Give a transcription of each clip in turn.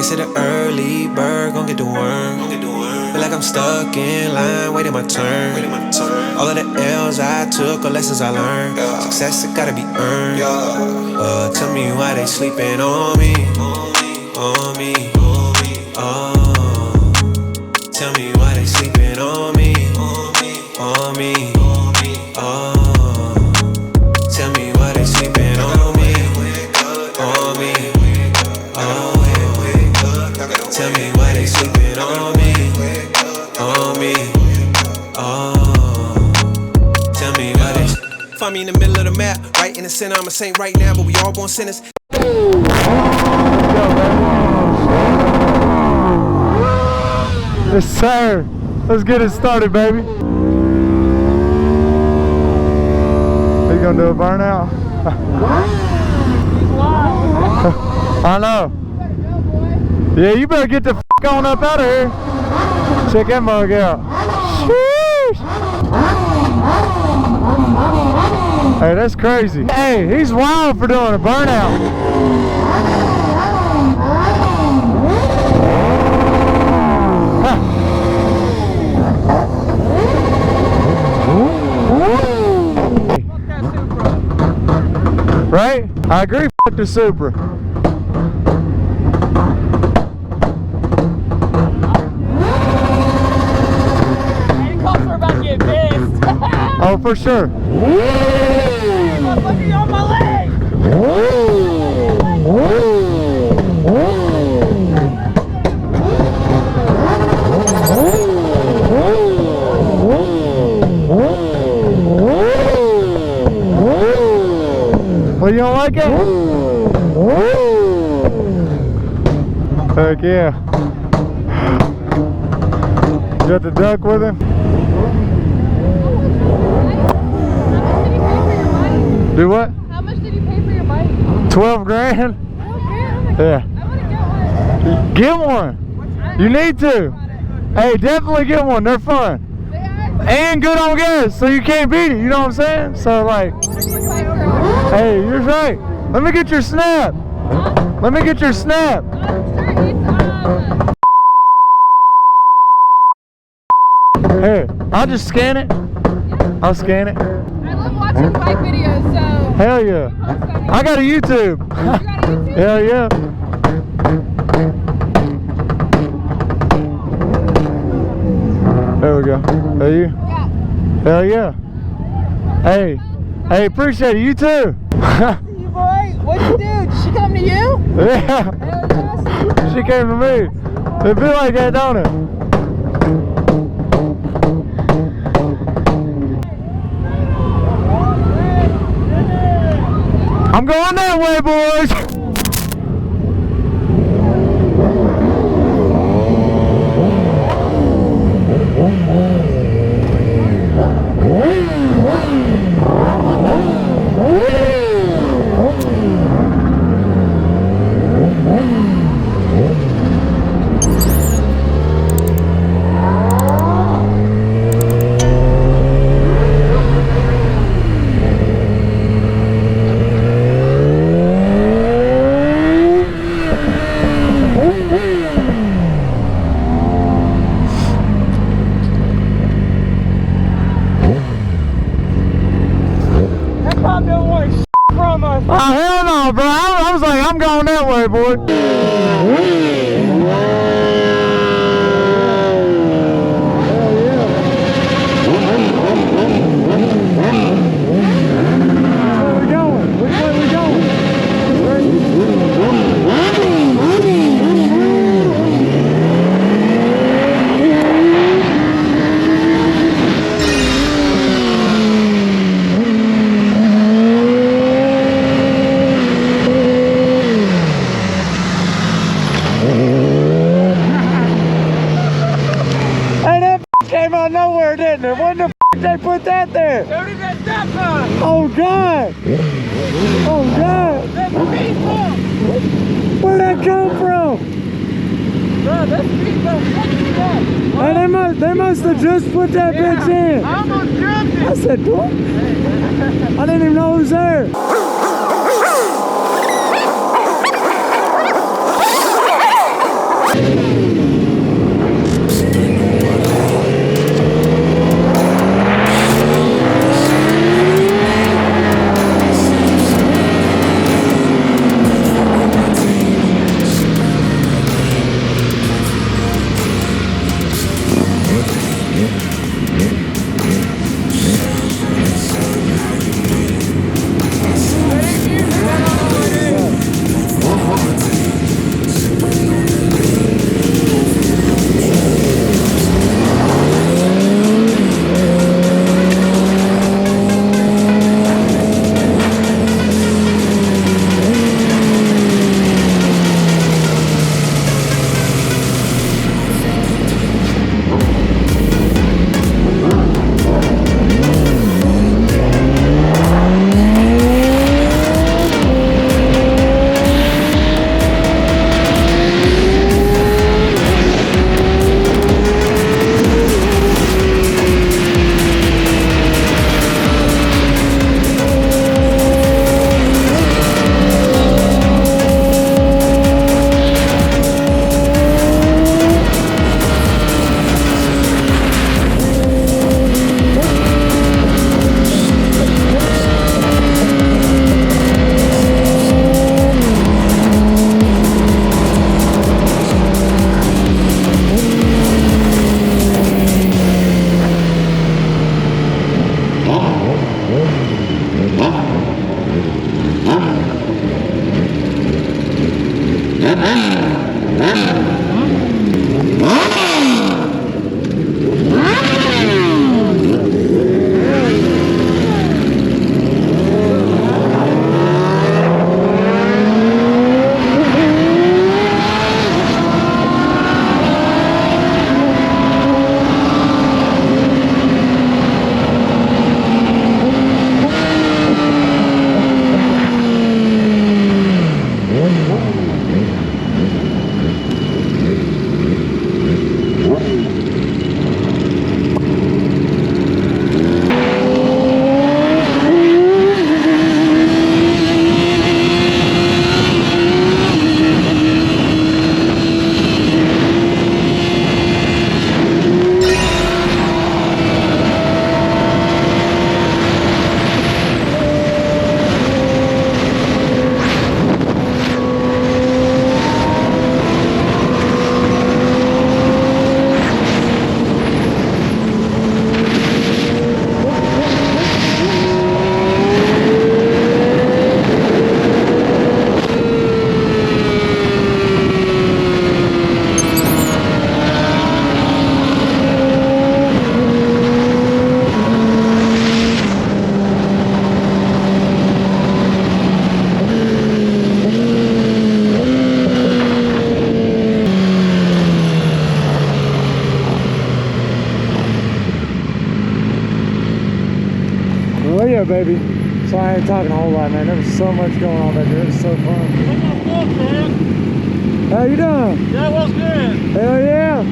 said the early bird gon' get the worm. Feel like I'm stuck in line, waiting my turn. All of the L's I took are lessons I learned. Success, it gotta be earned. Tell me why they sleeping on me. Tell me why they sleeping on me. Tell me why they sleeping on me. Tell me why they sleeping on me. Tell me why they. Find me in the middle of the map, right in the center. I'm a saint right now, but we all born sinners. Yes, sir. Let's get it started, baby. Are you gonna do a burnout? I know. Yeah, you better get the f on up out of here. Check that mug out. Sheesh. Hey, that's crazy. Hey, he's wild for doing a burnout. Right? I agree, f the Supra. Oh, for sure. Motherfucker, you're on my leg. Well, you don't like it? Heck yeah. You got the duck with him? Do what? How much did you pay for your bike? 12 grand? 12 grand? Yeah. I want to Get one. You need to. Hey, definitely get one. They're fun. They are. And good on gas, so you can't beat it. You know what I'm saying? So, like, hey, you're right. Let me get your snap. Let me get your snap. Here, I'll just scan it. I'll scan it. I love watching bike videos, so. Hell yeah. I got a YouTube. You got a YouTube? Hell yeah. There we go. Are you? Yeah. Hell yeah. Hey, appreciate it. You too. You boy, what'd you do? Did she come to you? Yeah. She came to me. It feel like that, don't it? I'm going that way, boys. Oh, hell no, bro. I was like, I'm going that way, boy. Where we going? Which way we going? Came out of nowhere, didn't it? When the f they put that there? Where did that stuff from? Oh God! Oh God! That's people! Where'd that come from? Bro, that's people! Hey, they must have just put that bitch in. I almost jumped it! I said, what? I didn't even know it was there. video, baby. So I ain't talking a whole lot, man. There was so much going on back there. It was so fun. How you doing? Yeah, what's good? Hell yeah.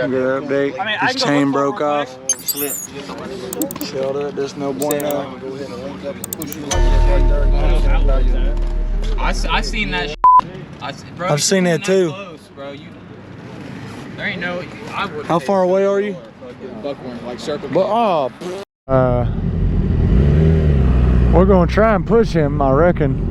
Good update. His chain broke off. Shelled it. There's no bueno. I seen that. Bro, I've seen that too. Close, bro. There ain't no. I would. How far away are you? Buckhorn, like circle. But we're gonna try and push him, I reckon.